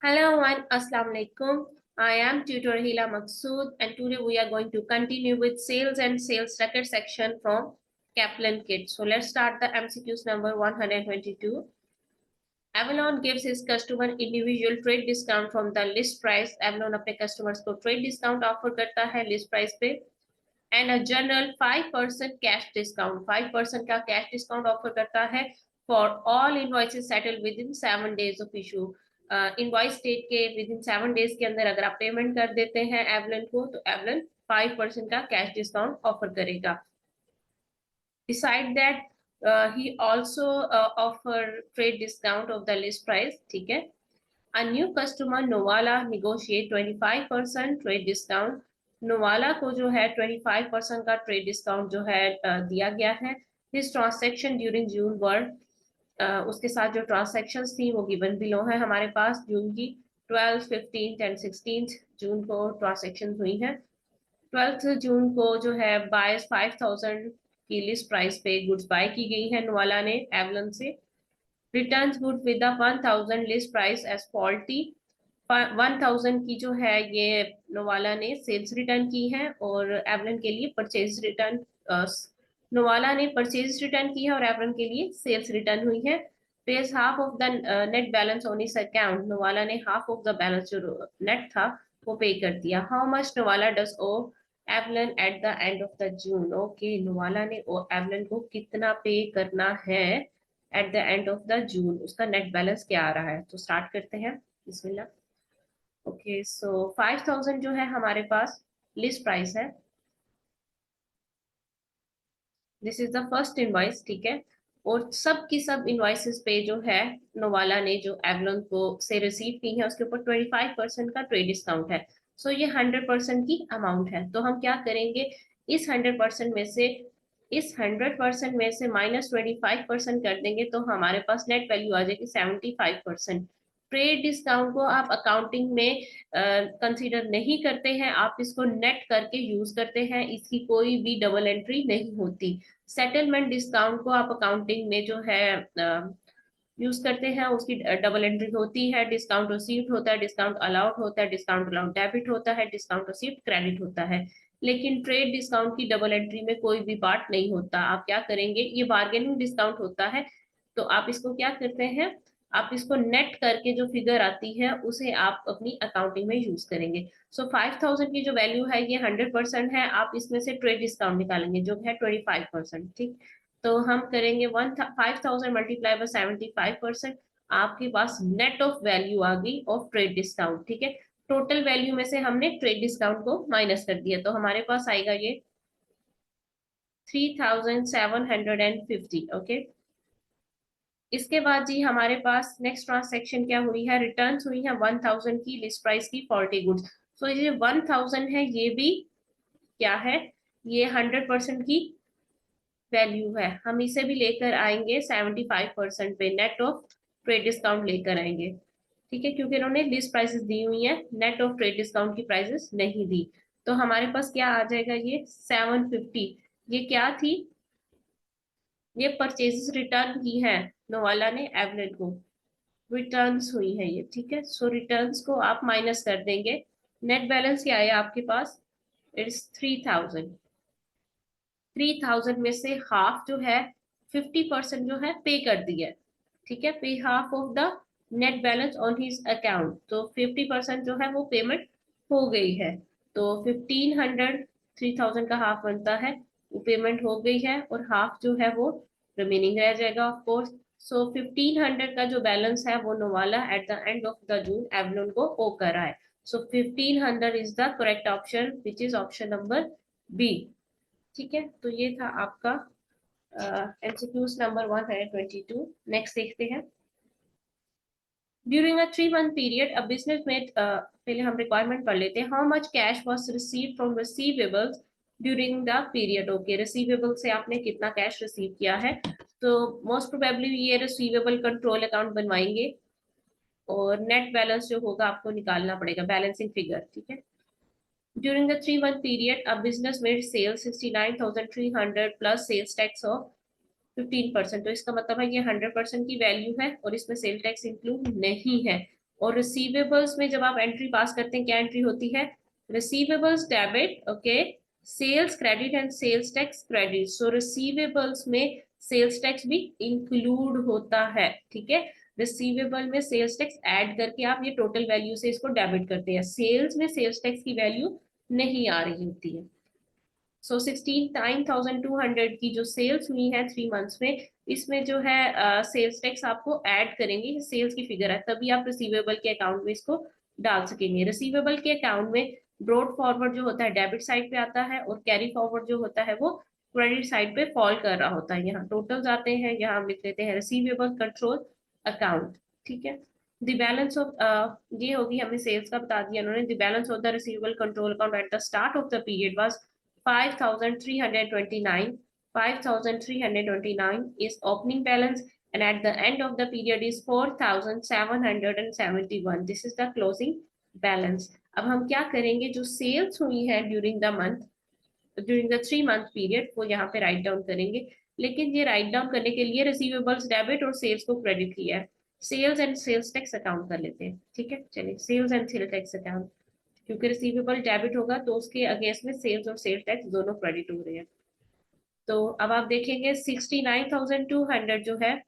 Hello everyone, Assalamu alaikum. I am tutor Hila Maqsood and today we are going to continue with sales and sales record section from Kaplan Kit. So let's start the MCQs number 122. Avalon gives his customer individual trade discount from the list price. Avalon अपने customers को trade discount offer करता है list price पे and a general 5% cash discount. 5% का cash discount offer करता है for all invoices settled within 7 days of issue. Invoice date के within 7 days के अंदर अगर आप पेमेंट कर देते हैं एवलन को तो एवलन 5% का कैश डिस्काउंट ऑफर करेगा. Beside that, he also offer trade discount of the list price. ठीक है. A new customer Novala negotiate 25% trade discount. Novala को जो है 25% का ट्रेड डिस्काउंट जो है दिया गया है. This transaction during June were उसके साथ जो ट्रांसैक्शंस थी वो गिवन बिलो है हमारे पास जून की 12, 15 एंड 16 जून को ट्रांसैक्शन हुई है. 12 जून को जो है बायर्स 5000 की लिस्ट प्राइस पे गुड्स बाय की गई है नोवाला ने एवलन से. Returns good with the 1000 list price as faulty. 1000 की जो है ये नोवाला ने सेल्स रिटर्न की है और एवलन के लिए परचेज रिटर्न. नोवाला ने परचेज रिटर्न की है और एवलन के लिए सेल्स रिटर्न हुई है. Pay half of the net balance on इस अकाउंट. नोवाला ने हाफ ऑफ द बैलेंस जो नेट था वो पे कर दिया. How much Novala does owe Avalon at the end of the June. Okay, Novala ने एवलन को कितना पे करना है at the end of the June, उसका नेट बैलेंस क्या आ रहा है. तो स्टार्ट करते हैं. बिस्मिल्लाह. ओके, सो 5000 जो है हमारे पास लिस्ट प्राइस है. This is the first invoice. ठीक है. और सब की सब इनवॉइसेस पे जो है नोवाला ने जो एवलन को से रिसीव की है उसके ऊपर 25% का ट्रेड डिस्काउंट है. सो ये 100% की अमाउंट है. तो हम क्या करेंगे, इस 100% में से -25% कर देंगे तो हमारे पास नेट वैल्यू आ जाएगी 75%. ट्रेड डिस्काउंट को आप अकाउंटिंग में कंसीडर नहीं करते हैं, आप इसको नेट करके यूज करते हैं. इसकी कोई भी डबल एंट्री नहीं होती. सेटलमेंट डिस्काउंट को आप अकाउंटिंग में जो है यूज करते हैं, उसकी डबल एंट्री होती है. डिस्काउंट रिसीव्ड होता है, डिस्काउंट अलाउड होता है, डिस्काउंट अलाउड डेबिट होता है, डिस्काउंट रिसीव्ड क्रेडिट होता है. लेकिन ट्रेड डिस्काउंट की डबल एंट्री में कोई भी पार्ट नहीं होता. आप क्या करेंगे, ये बार्गेनिंग डिस्काउंट होता है तो आप इसको क्या करते हैं, आप इसको नेट करके जो फिगर आती है उसे आप अपनी अकाउंटिंग में यूज करेंगे. सो 5000 की जो वैल्यू है ये 100% है. आप इसमें से ट्रेड डिस्काउंट निकालेंगे जो है 25%. ठीक. तो हम करेंगे 5000 मल्टीप्लाई बाय 75%. आपके पास नेट ऑफ वैल्यू आ गई ऑफ ट्रेड डिस्काउंट. ठीक है. टोटल वैल्यू में से हमने ट्रेड डिस्काउंट को माइनस कर दिया तो हमारे पास आएगा ये 3750. ओके. इसके बाद जी हमारे पास नेक्स्ट ट्रांसैक्शन क्या हुई है, रिटर्न्स हुई है 1000 की लिस्ट प्राइस की 40 गुड्स. सो ये 1000 है, ये भी क्या है, ये 100% की वैल्यू है. हम इसे भी लेकर आएंगे 75% पे, नेट ऑफ ट्रेड डिस्काउंट लेकर आएंगे. ठीक है, क्योंकि इन्होंने लिस्ट प्राइसेस दी हुई है, नेट ऑफ ट्रेड डिस्काउंट की प्राइसेस नहीं दी. तो हमारे पास क्या आ जाएगा, ये 750. ये क्या थी, ये परचेजेस रिटर्न की है नोवाला ने एवलेट को, रिटर्न्स हुई है ये. ठीक है. सो रिटर्न्स को आप माइनस कर देंगे. नेट बैलेंस क्या है आपके पास, इट्स 3000. 3000 में से हाफ जो है 50% जो है पे कर दिया. ठीक है, पे half of the net balance on his account. तो 50% जो है वो पेमेंट हो गई है. तो 1500, 3000 का हाफ बनता है, वो पेमेंट हो गई है और हाफ जो है वो रिमेनिंग रह जाएगा ऑफ कोर्स. सो 1500 का जो बैलेंस है वो Novala at the end of the June Avalon को ओ कर रहा है. So 1500 is the correct option which is option number B. ठीक है. तो ये था आपका एमसीक्यूज नंबर 122. नेक्स्ट देखते हैं. During a 3 month period a business में, पहले हम रिक्वायरमेंट पढ़ लेते हैं. How much cash was received from receivables during the period. Okay, receivable से आपने कितना कैश रिसीव किया है. तो मोस्ट प्रोबेबली ये रिसीवेबल कंट्रोल अकाउंट बनवाएंगे और नेट बैलेंस जो होगा आपको निकालना पड़ेगा, बैलेंसिंग फिगर. ठीक है. During the 3 month period, a business made sales 69,300 plus sales tax of 15%. तो इसका मतलब है ये 100% की वैल्यू है और इसमें सेल टैक्स इंक्लूड नहीं है. और रिसीवेबल्स में जब आप एंट्री पास करते हैं क्या एंट्री होती है, receivables debit, okay, sales credit and sales tax credit. So receivables में सेल्स टैक्स भी इंक्लूड होता है, ठीक है। रिसीवेबल में सेल्स टैक्स ऐड करके आप ये टोटल वैल्यू से इसको डेबिट करते हैं, सेल्स में सेल्स टैक्स की वैल्यू नहीं आ रही होती है। सो 69,200 की जो सेल्स हुई है 3 मंथ्स में, इसमें जो है सेल्स टैक्स आपको ऐड करेंगे, सेल्स की फिगर है, तभी आप रिसीवेबल के अकाउंट में इसको डाल सकेंगे। रिसीवेबल के अकाउंट में ब्रॉड फॉरवर्ड जो होता है डेबिट साइड पे आता है, और कैरी फॉरवर्ड जो होता है वो क्रेडिट साइड पे फॉल कर रहा होता है। यहाँ टोटल्स आते हैं, यहाँ हम लिख लेते हैं रिसीवेबल कंट्रोल अकाउंट, ठीक है। द बैलेंस ऑफ, ये होगी, हमने सेल्स का बता दिया उन्होंने। The balance of the receivable control account at the start of the period was 5,329. 5,329 is opening balance, and at the end of the period is 4,771. This is the closing balance. अब हम क्या करेंगे, जो sales हुई है during the month, during the 3 month period, वो यहाँ पे राइट डाउन करेंगे। लेकिन ये राइट डाउन करने के लिए रिसीवेबल्स डेबिट और सेल्स को क्रेडिट किया है, sales and sales tax account कर लेते हैं, ठीक है। चलिए, sales and sales tax account, क्योंकि रिसीवेबल डेबिट होगा तो उसके अगेंस्ट में सेल्स और सेल्स टैक्स दोनों क्रेडिट हो रहे हैं। तो अब आप देखेंगे 69,200 जो है,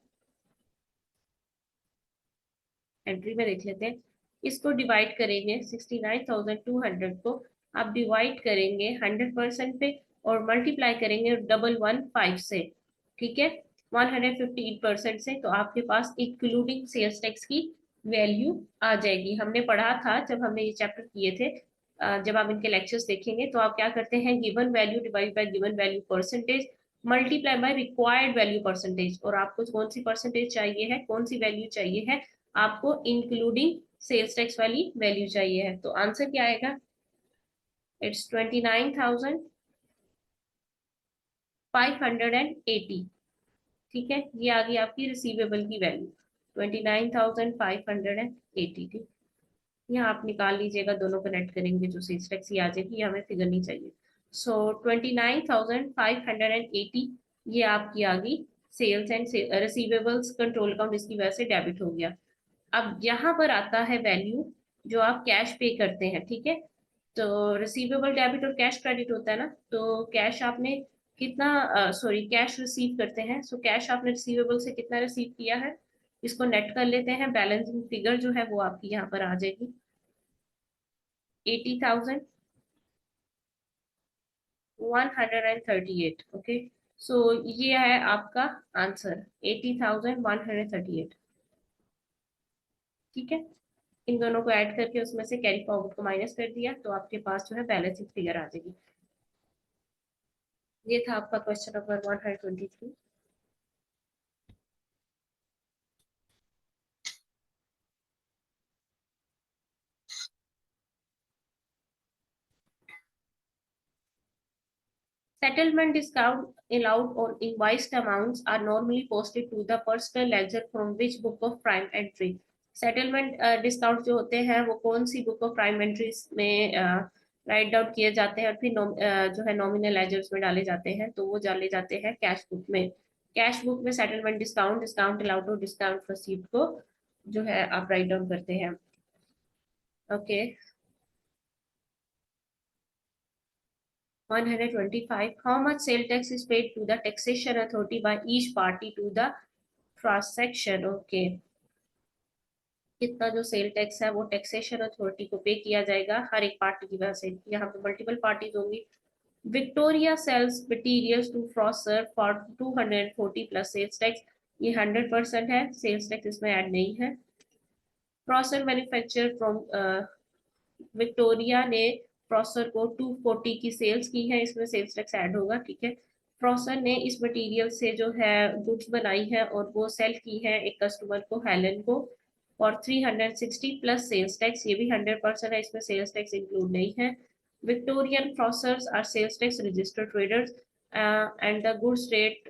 एंट्री में देख लेते हैं, इसको डिवाइड करेंगे, 69,200 को आप डिवाइड करेंगे 100% पे, और मल्टीप्लाई करेंगे 115 से, ठीक है, 158% से, तो आपके पास इंक्लूडिंग सेल्स टैक्स की वैल्यू आ जाएगी। हमने पढ़ा था जब हमने ये चैप्टर किए थे, जब आप इनके लेक्चर्स देखेंगे तो आप क्या करते हैं, given value divide by given value percentage multiply by required value percentage. और आपको कौन सी परसेंटेज चाहिए है, कौन सी वैल्यू चाहिए है, आपको इंक्लूडिंग सेल्स टैक्स वाली वैल्यू चाहिए है। तो आंसर क्या आएगा, इट्स 29,580, ठीक है। ये आ गई आपकी रिसीवेबल की वैल्यू 29,580, ठीक। यहाँ आप निकाल लीजिएगा, दोनों कनेक्ट करेंगे, जो सेल्स टैक्स ये आ जाएगी, ये हमें फिगर नहीं चाहिए। सो 29,580 ये आपकी आ गई sales and receivables control account, इसकी वजह से डेबिट हो गया। अब यहाँ पर आता है वैल्यू जो आप कैश पे करते हैं, ठीक है। तो रिसीवेबल डेबिट और कैश क्रेडिट होता है ना, तो कैश आपने कितना, सॉरी, कैश रिसीव करते हैं, सो कैश आपने रिसीवेबल से कितना रिसीव किया है, इसको नेट कर लेते हैं, बैलेंसिंग फिगर जो है वो आपकी यहाँ पर आ जाएगी 80,138, ओके। सो ये है आपका आंसर 80,138, ठीक है। इन दोनों को ऐड करके उसमें से कैरी फॉरवर्ड को माइनस कर दिया, तो आपके पास जो है बैलेंसिंग फिगर आ जाएगी। ये था आपका question number 123। Settlement discount allowed on invoiced amounts are normally posted to the personal ledger from which book of prime entry. Settlement discount जो होते हैं वो कौन सी बुक ऑफ प्राइम एंट्रीज में राइट डाउन किए जाते हैं, और फिर जो है नॉमिनल लेजर्स में डाले जाते हैं, तो वो डाले जाते हैं कैश बुक में। कैश बुक में सेटलमेंट डिस्काउंट, डिस्काउंट अलाउड और डिस्काउंट रिसीव्ड को जो है आप राइट डाउन करते हैं, okay. 125. How much sale tax is paid to the taxation authority by each party to the transaction? Okay. कितना जो सेल टैक्स है वो टैक्सेशन अथॉरिटी को पे किया जाएगा हर एक पार्टी की वजह से। यहाँ पे मल्टीपल पार्टीज होंगी। Victoria sales materials to Frosser for 240 plus sales tax, ये 100% है, सेल्स टैक्स इसमें ऐड नहीं है। फ्रॉसर मैन्युफैक्चर फ्रॉम, विक्टोरिया ने फ्रॉसर को 240 की सेल्स की है, इसमें सेल्स टैक्स ऐड होगा, ठीक है। फ्रॉसर ने इस मटेरियल से जो है गुड्स बनाई है और वो सेल की है एक कस्टमर को, हेलन को, और 360 प्लस सेल्स टैक्स, ये भी 100% है, इसमें सेल्स टैक्स इंक्लूड नहीं है। Victorian Frossers are sales tax registered traders and the goods rate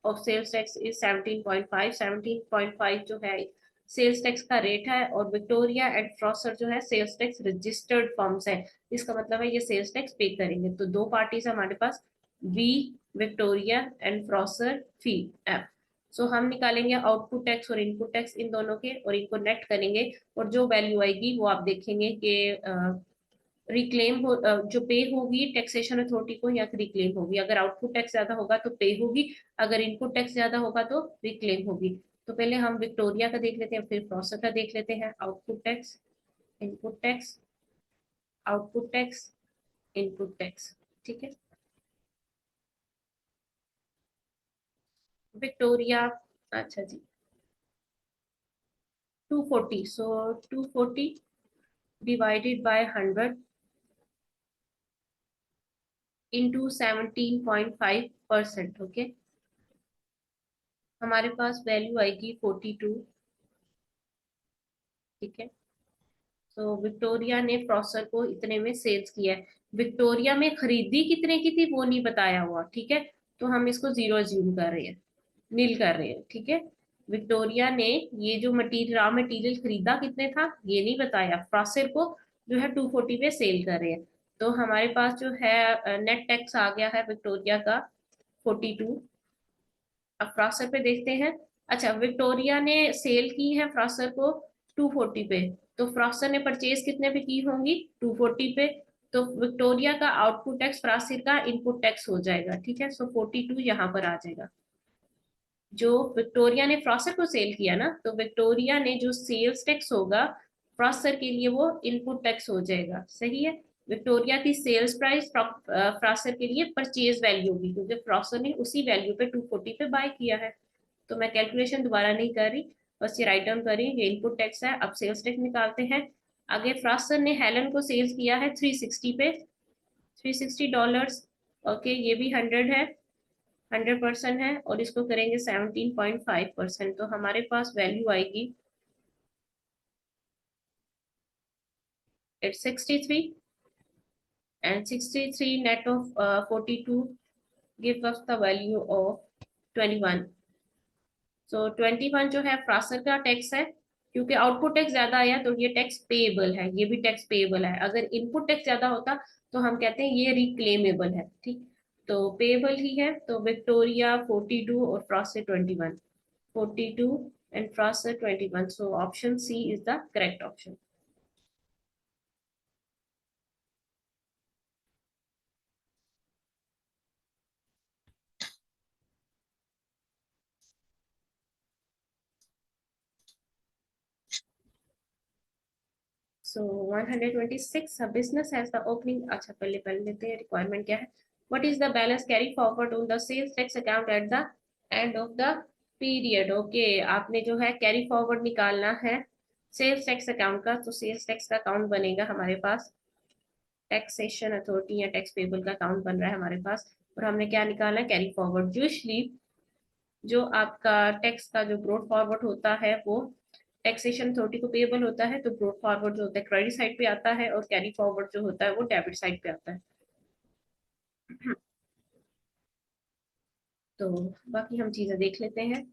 of sales tax is 17.5। 17.5 जो है सेल्स टैक्स का रेट है, और विक्टोरिया एंड फ्रॉसर जो है सेल्स टैक्स रजिस्टर्ड फर्म्स है, इसका मतलब है ये सेल्स टैक्स पे करेंगे। तो दो पार्टीज हमारे पास, V Victoria and Frosser, fee F. So हम निकालेंगे आउटपुट टैक्स और इनपुट टैक्स इन दोनों के, और इनको नेट करेंगे, और जो वैल्यू आएगी वो आप देखेंगे कि रिक्लेम हो, जो पे होगी टैक्सेशन अथॉरिटी को या रिक्लेम होगी। अगर आउटपुट टैक्स ज्यादा होगा तो पे होगी, अगर इनपुट टैक्स ज्यादा होगा तो रिक्लेम होगी। तो पहले हम विक्टोरिया का देख लेते हैं, फिर प्रोसेस का देख लेते हैं। Output tax, input tax, output tax, input tax, ठीक है। विक्टोरिया, अच्छा जी, 240, सो 240 डिवाइडेड बाय 100 इंटू 17.5%, ओके। हमारे पास वैल्यू आएगी 42, ठीक है। तो विक्टोरिया ने फ्रॉस्टर को इतने में सेल्स किया है। विक्टोरिया में खरीदी कितने की थी वो नहीं बताया हुआ, ठीक है। तो हम इसको जीरो अज्यूम कर रहे हैं, नील कर रहे हैं, ठीक है। विक्टोरिया ने ये जो मटीरियल, रॉ मटेरियल खरीदा कितने था ये नहीं बताया, फ्रॉस्टर को जो है 240 पे सेल कर रहे हैं। तो हमारे पास जो है नेट टैक्स आ गया है विक्टोरिया का 42। अब फ्रॉस्टर पे देखते हैं। अच्छा, विक्टोरिया ने सेल की है फ्रॉस्टर को 240 पे, तो फ्रॉस्टर ने परचेज कितने पे की होंगी, 240 पे। तो विक्टोरिया का आउटपुट टैक्स फ्रॉस्टर का इनपुट टैक्स हो जाएगा, ठीक है। सो 42 यहाँ पर आ जाएगा। जो विक्टोरिया ने फ्रॉस्टर को सेल किया ना, तो विक्टोरिया ने जो सेल्स टैक्स होगा फ्रॉस्टर के लिए वो इनपुट टैक्स हो जाएगा, सही है। विक्टोरिया की सेल्स प्राइस फ्रॉस्टर के लिए परचेज वैल्यू होगी, क्योंकि फ्रॉस्टर ने उसी वैल्यू पे 240 पे बाय किया है। तो मैं कैलकुलेशन दोबारा नहीं कर रही, बस ये राइट डाउन कर रही हूँ। ये इनपुट टैक्स है। अब सेल्स टैक्स निकालते हैं। आगे फ्रॉस्टर ने हेलन को सेल्स किया है 360 पे, $360। ओके, ये भी 100 है, 100% है, और इसको करेंगे 17.5%, तो हमारे पास वैल्यू आएगी it's 63, and 63 net of 42 give us the value of 21। सो 21 जो है फ्रासर का टैक्स है, क्योंकि आउटपुट टैक्स ज्यादा आया तो ये टैक्स पेएबल है, ये भी टैक्स पेएबल है। अगर इनपुट टैक्स ज्यादा होता तो हम कहते हैं ये रिक्लेमेबल है, ठीक। तो पेएबल ही है, तो विक्टोरिया 42 और फ्रासर 21, 42 and Fraser 21. So option C is the correct option. So 126, a business has the opening, अच्छा पहले पहले लेते हैं रिक्वायरमेंट क्या है। What is the balance carry forward on the sales tax account at the end of the period? Okay, आपने जो है कैरी फॉरवर्ड निकालना है सेल्स टैक्स अकाउंट का। तो सेल्स टैक्स का अकाउंट बनेगा हमारे पास, टैक्सेशन अथॉरिटी या टैक्स पेबल का अकाउंट बन रहा है हमारे पास, और हमने क्या निकालना है, कैरी फॉरवर्ड। यूजली जो आपका टैक्स का जो ब्रॉड फॉरवर्ड होता है वो टैक्सेशन अथॉरिटी को पेएबल होता है, तो ब्रॉड फॉरवर्ड जो होता है क्रेडिट साइड पे आता है, और कैरी फॉरवर्ड जो होता है वो डेबिट साइड पे आता है। तो बाकी हम चीजें देख लेते हैं।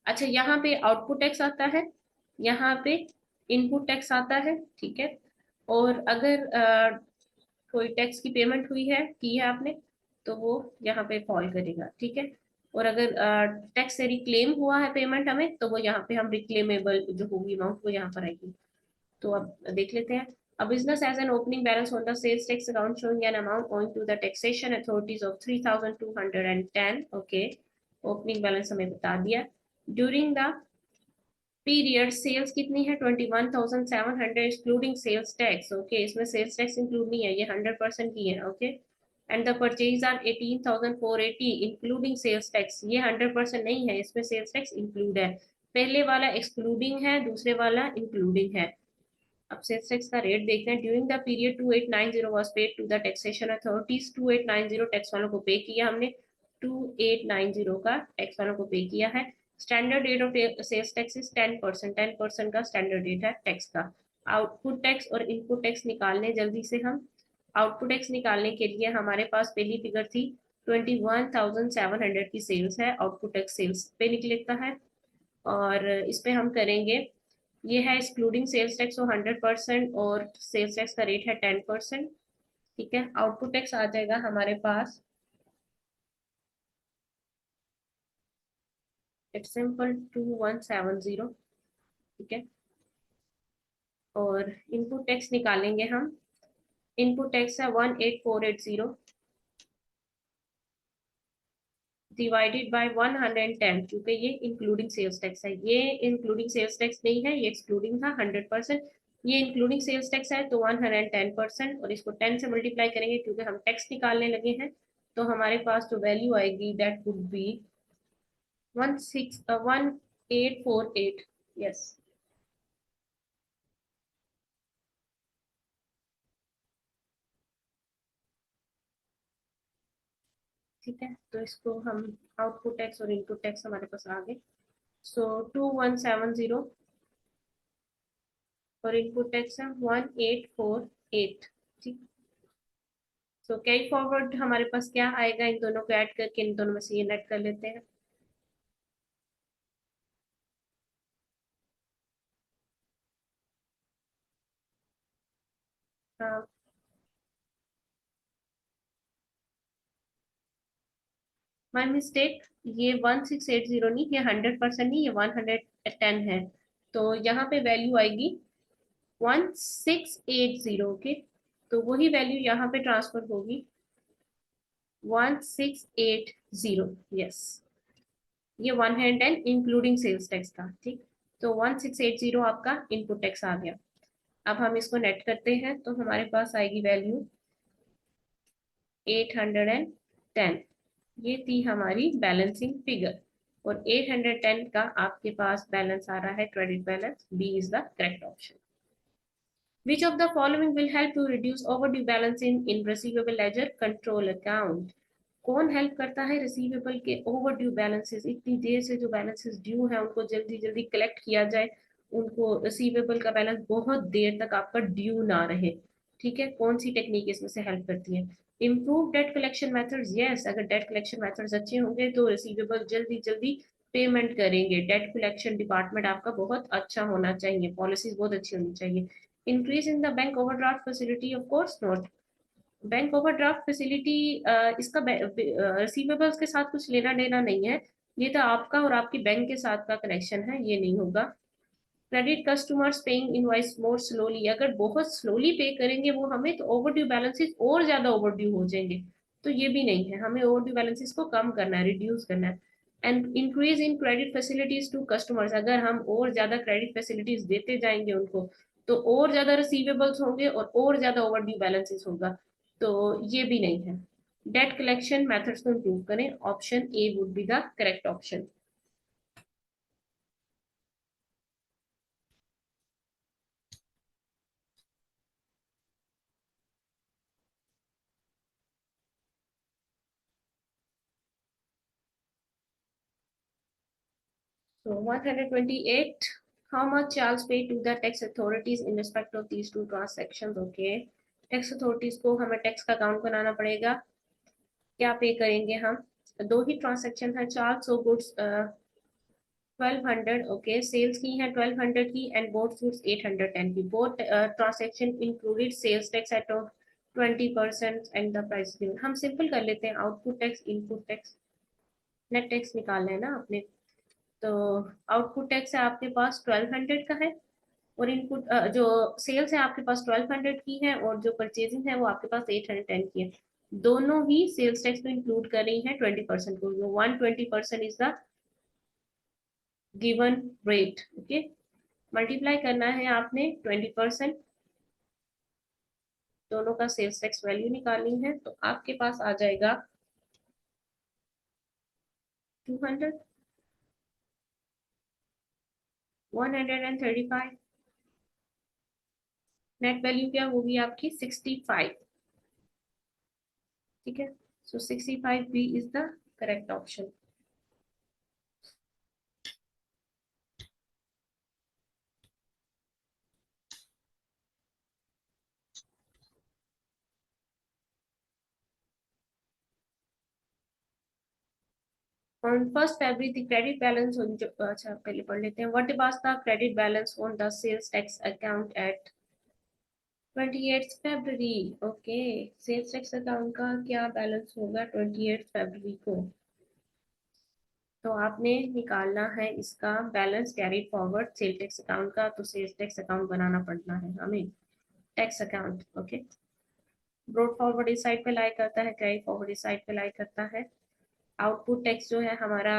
अच्छा, यहाँ पे आउटपुट टैक्स आता है, यहाँ पे इनपुट टैक्स आता है, ठीक है। और अगर कोई टैक्स की पेमेंट हुई है, की है आपने, तो वो यहाँ पे फॉल करेगा, ठीक है। और अगर टैक्स से रिक्लेम हुआ है पेमेंट हमें, तो वो यहाँ पे हम रिक्लेमेबल जो होगी अमाउंट वो यहाँ पर आएगी। तो अब देख लेते हैं। A business has an opening balance on the sales tax account showing an amount owing to the taxation authorities of 3,210. Okay, opening balance हमें बता दिया। During the period sales कितनी है, 21,700 excluding sales tax. Okay, इसमें sales tax include नहीं है, ये 100% की है, okay. And the purchase are 18,480 including sales tax. ये 100% नहीं है, इसमें sales tax include है। पहले वाला excluding है, दूसरे वाला including है। अब सेल्स टैक्स का रेट देखते हैं। During the period 2890 was paid to the taxation authorities. 2890 tax वालों को पे किया हमने, 2890 का टैक्स वालों को पे किया है। Standard rate of sales tax is 10%, 10% का स्टैंडर्ड रेट है टैक्स का। आउटपुट टैक्स और इनपुट टैक्स निकालने जल्दी से हम। आउटपुट टैक्स निकालने के लिए हमारे पास पहली फिगर थी 21,700 की सेल्स है, आउटपुट टैक्स सेल्स पे निकलता है, और इस पे हम करेंगे, ये है एक्सक्लूडिंग सेल्स टैक्स, तो 100%, और सेल्स टैक्स का रेट है 10%, ठीक है। आउटपुट टैक्स आ जाएगा हमारे पास इट्स सिंपल 2170। ठीक है, और इनपुट टैक्स निकालेंगे हम। इनपुट टैक्स है 18480 डिवाइडेड बाय 110, क्योंकि ये इंक्लूडिंग सेल्स टैक्स है। ये इंक्लूडिंग सेल्स टैक्स नहीं है, ये एक्सक्लूडिंग था 100%। ये इंक्लूडिंग सेल्स टैक्स है तो 110%, और इसको 10 से मल्टीप्लाई करेंगे क्योंकि हम टैक्स निकालने लगे हैं। तो हमारे पास जो वैल्यू आएगी दैट वुड बी 1848। यस, ठीक है। तो इसको हम आउटपुट टैक्स और इनपुट टैक्स हमारे पास आ गए। सो 2170 और इनपुट टैक्स है 1848। ठीक। सो कैरी फॉरवर्ड हमारे पास क्या आएगा, इन दोनों को ऐड करके इन दोनों में से ये नेट कर लेते हैं। माय मिस्टेक, ये 1680 नहीं, ये 100% नहीं, ये 110 है। तो यहाँ पे वैल्यू आएगी 1680। ओके, तो वही वैल्यू यहाँ पे ट्रांसफर होगी 1680। यस, ये 110 इंक्लूडिंग सेल्स टैक्स था। ठीक, तो 1680 आपका इनपुट टैक्स आ गया। अब हम इसको नेट करते हैं तो हमारे पास आएगी वैल्यू 810। ये थी हमारी बैलेंसिंग फिगर, और 810 का आपके पास बैलेंस आ रहा है credit balance. B is the correct option. Which of the following will help to reduce overdue balance in receivable ledger control account? कौन हेल्प करता है रिसीवेबल के ओवरड्यू बैलेंसेस, इतनी देर से जो बैलेंसेस ड्यू है उनको जल्दी जल्दी कलेक्ट किया जाए, उनको रिसीवेबल का बैलेंस बहुत देर तक आपका ड्यू ना रहे। ठीक है, कौन सी टेक्निक इसमें से हेल्प करती है? Improve debt collection methods. Yes, अगर डेट कलेक्शन मेथड्स अच्छे होंगे तो रिसीवेबल जल्दी जल्दी पेमेंट करेंगे। डेट कलेक्शन डिपार्टमेंट आपका बहुत अच्छा होना चाहिए, पॉलिसीज बहुत अच्छी होनी चाहिए। Increase in the bank overdraft facility, of course not. Bank overdraft facility इसका रिसीवेबल्स के साथ कुछ लेना देना नहीं है, ये तो आपका और आपकी बैंक के साथ का कनेक्शन है, ये नहीं होगा। क्रेडिट कस्टमर्स पेइंग इनवॉइस मोर स्लोली, अगर बहुत स्लोली पे करेंगे वो हमें तो ओवरड्यू बैलेंसेस और ज्यादा ओवरड्यू हो जाएंगे। तो ये भी नहीं है, हमें ओवरड्यू बैलेंसेस को कम करना है, रिड्यूस करना है। And increase in credit facilities to customers, अगर हम और ज्यादा क्रेडिट फैसिलिटीज देते जाएंगे उनको तो और ज्यादा रिसीवेबल्स होंगे और ज्यादा ओवरड्यू बैलेंसेस होगा। तो ये भी नहीं है। डेट कलेक्शन मेथड्स को इम्प्रूव करें, option A would be the correct option. So 128, how much Charles paid to the tax authorities in respect of these two transactions? Okay, tax authorities को हमें टैक्स का अकाउंट बनाना पड़ेगा। क्या पे करेंगे हम? दो ही ट्रांसैक्शन है, चार्ल्स और गुड्स 1200। ओके, सेल्स की है 1200 की एंड बोथ गुड्स 810 की। Both transaction included sales tax at 20% and the price given. हम सिंपल कर लेते हैं, output tax input tax, net tax निकालना है ना आपने। तो आउटपुट टैक्स है आपके पास 1200 का है, और इनपुट जो सेल्स है आपके पास 1200 की है, और जो परचेजिंग है वो आपके पास 810 की है। दोनों ही सेल्स टैक्स में इंक्लूड कर रही है 20% को, जो 120% is the given rate. Okay, multiply करना है आपने 20%, दोनों का सेल्स टैक्स वैल्यू निकालनी है, तो आपके पास आ जाएगा 200, 135। नेट वैल्यू क्या होगी आपकी 65। ठीक है, so 65 B is the correct option. On 1st February, the credit balance on अच्छा पहले पढ़ लेते हैं. What was the credit balance on the sales tax account at 28th February? Okay, sales tax account का क्या बैलेंस होगा 28th February को? तो आपने निकालना है इसका balance carry forward sale tax account का, तो सेल्स टैक्स अकाउंट बनाना पड़ना है हमें, tax account. Okay, brought forward इस साइड पे लाई करता है, कैरी फॉरवर्ड इस साइड पे लाई करता है। आउटपुट टैक्स जो है हमारा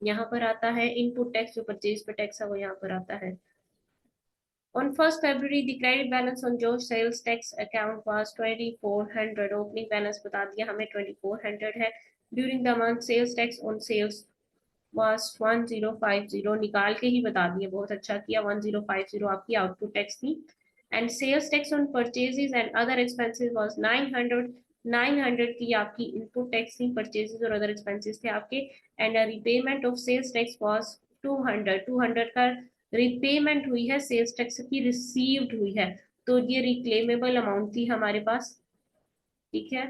यहाँ पर आता है। इनपुट टैक्स जो परचेज पे टैक्स है वो यहाँ पर आता है। On 1st February, the credit balance on Josh sales tax account was 2400. Opening balance बता दिया हमें 2400 है। During the month, sales tax on sales was 1050. निकाल के ही बता दिए, बहुत अच्छा किया। 1050 आपकी आउटपुट टैक्स थी। And sales tax on purchases and other expenses was 900. 900 की आपकी इनपुट टैक्स थी, परचेजेस और अदर एक्सपेंसेस थे आपके। And repayment of sales tax was 200। 200 का रिपेमेंट हुई है, सेल्स टैक्स की रिसीव्ड हुई है, तो ये रिक्लेमेबल अमाउंट थी हमारे पास। ठीक है,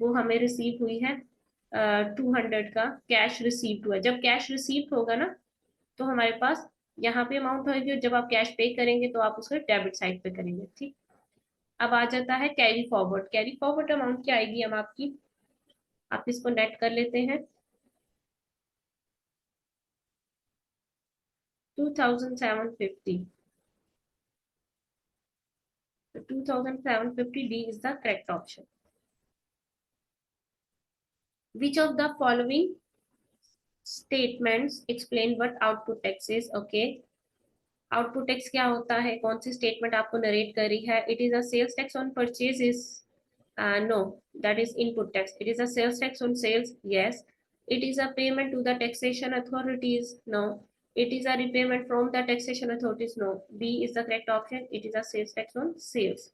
वो हमें रिसीव हुई है। 200 का कैश रिसीव्ड हुआ। जब कैश रिसीव्ड होगा ना, तो हमारे पास यहाँ पे अमाउंट होगी, और जब आप कैश पे करेंगे तो आप उसको डेबिट साइड पे करेंगे। ठीक, अब आ जाता है carry forward. Carry forward amount क्या आएगी हम आपकी, आप इसको नेट कर लेते हैं। 2750। तो 2750 D is the correct option. Which of the following statements explain what output tax is? Okay, output tax क्या होता है, कौन सी स्टेटमेंट आपको नरेट कर रही है? It is a sales tax on purchases. No, that is input tax. It is a sales tax on sales. Yes. It is a payment to the taxation authorities. No. It is a repayment from the taxation authorities. No, B is the correct option. It is a sales tax on sales.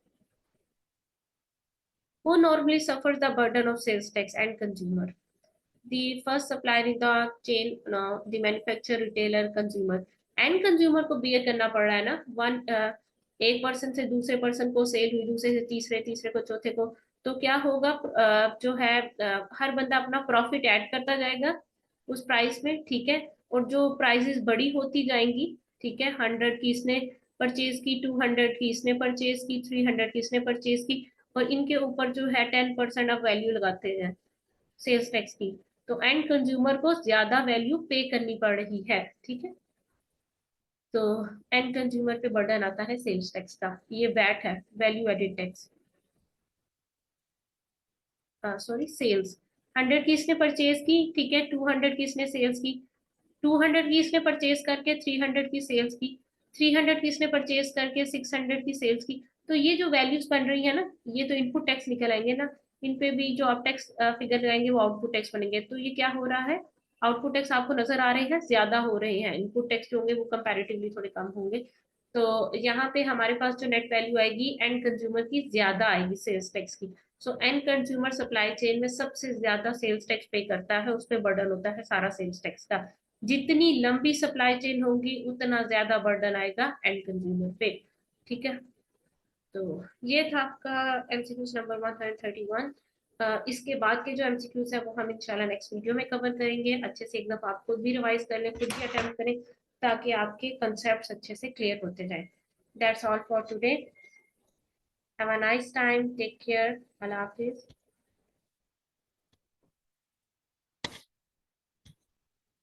Who normally suffers the burden of sales tax? And consumer. The first supplier in the chain, the manufacturer, retailer, consumer। And consumer को beer करना पड़ रहा है ना। एक person से दूसरे person को सेल हुई, दूसरे से तीसरे, तीसरे को चौथे को, तो क्या होगा, जो है हर बंदा अपना प्रॉफिट ऐड करता जाएगा उस प्राइस में। ठीक है, और जो प्राइसेस बड़ी होती जाएंगी, ठीक है, 100 की इसने परचेज की, 200 की इसने परचेज की, 300 की इसने परचेज की, और इनके ऊपर जो है 10% ऑफ वैल्यू लगाते हैं सेल्स टैक्स की, तो एंड कंज्यूमर को ज्यादा वैल्यू पे करनी पड़ रही है। ठीक है, तो एंड कंज्यूमर पे बर्डन आता है सेल्स टैक्स का। ये वैट है, value added tax. Sorry, sales. 100 की इसने परचेज की, ठीक है, 200 की इसने सेल्स की, 200 की इसने परचेज करके 300 की सेल्स की, 300 की इसने परचेज करके 600 की सेल्स की। तो ये जो वैल्यूज बन रही है ना, ये तो इनपुट टैक्स निकल आएंगे ना। इन पे भी जो आप टैक्स फिगर लगाएंगे वो आउटपुट टैक्स बनेंगे। तो ये क्या हो रहा है, आउटपुट टैक्स आपको नजर आ रहे हैं ज्यादा हो रहे हैं, इनपुट टैक्स जो होंगे वो कंपैरेटिवली थोड़े कम होंगे। तो यहाँ पे हमारे पास जो नेट वैल्यू आएगी एंड कंज्यूमर की ज्यादा आएगी सेल्स टैक्स की। So and consumer supply chain में सबसे ज्यादा सेल्स टैक्स पे करता है, उस पर बर्डन होता है सारा सेल्स टैक्स का। जितनी लंबी सप्लाई चेन होगी उतना ज्यादा बर्डन आएगा एंड कंज्यूमर पे। ठीक है, तो ये था आपका एमसीक्यूज नंबर 131। इसके बाद के जो एमसीक्यूज है वो हम इंशाल्लाह नेक्स्ट वीडियो में कवर करेंगे। अच्छे से एक दफा आप खुद भी रिवाइज कर लें, खुद भी अटेम्प्ट करें, ताकि आपके कंसेप्ट अच्छे से क्लियर होते जाए। That's all for today. Have a nice time, take care, अल्लाह हाफिज।